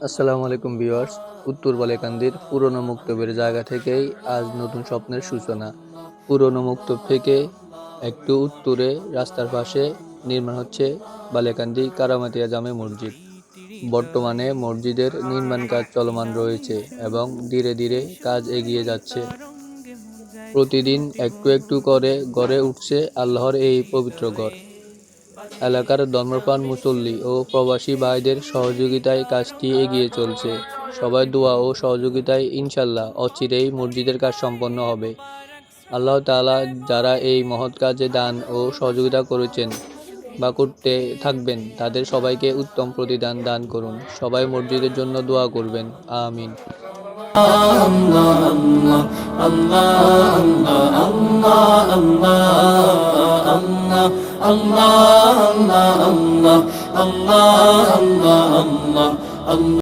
আসসালামু আলাইকুম ভিউয়ার্স। উত্তর বালিকান্দির পুরনো মুক্তবের জায়গা থেকেই আজ নতুন স্বপ্নের সূচনা। পুরনো মুক্তব থেকে একটু উত্তরে রাস্তার পাশে নির্মাণ হচ্ছে বালিকান্দি কারামাতিয়া জামে মসজিদ। বর্তমানে মসজিদের নির্মাণ কাজ চলমান রয়েছে এবং ধীরে ধীরে কাজ এগিয়ে যাচ্ছে। প্রতিদিন একটু একটু করে গড়ে উঠছে আল্লাহর এই পবিত্র ঘর। এলাকার ধর্মপ্রাণ মুসল্লি ও প্রবাসী ভাইদের সহযোগিতায় কাজটি এগিয়ে চলছে। সবাই দোয়া ও সহযোগিতায় ইনশাল্লাহ অচিরেই মসজিদের কাজ সম্পন্ন হবে। আল্লাহ তাআলা যারা এই মহৎ কাজে দান ও সহযোগিতা করেছেন বা করতে থাকবেন তাদের সবাইকে উত্তম প্রতিদান দান করুন। সবাই মসজিদের জন্য দোয়া করবেন, আমিন।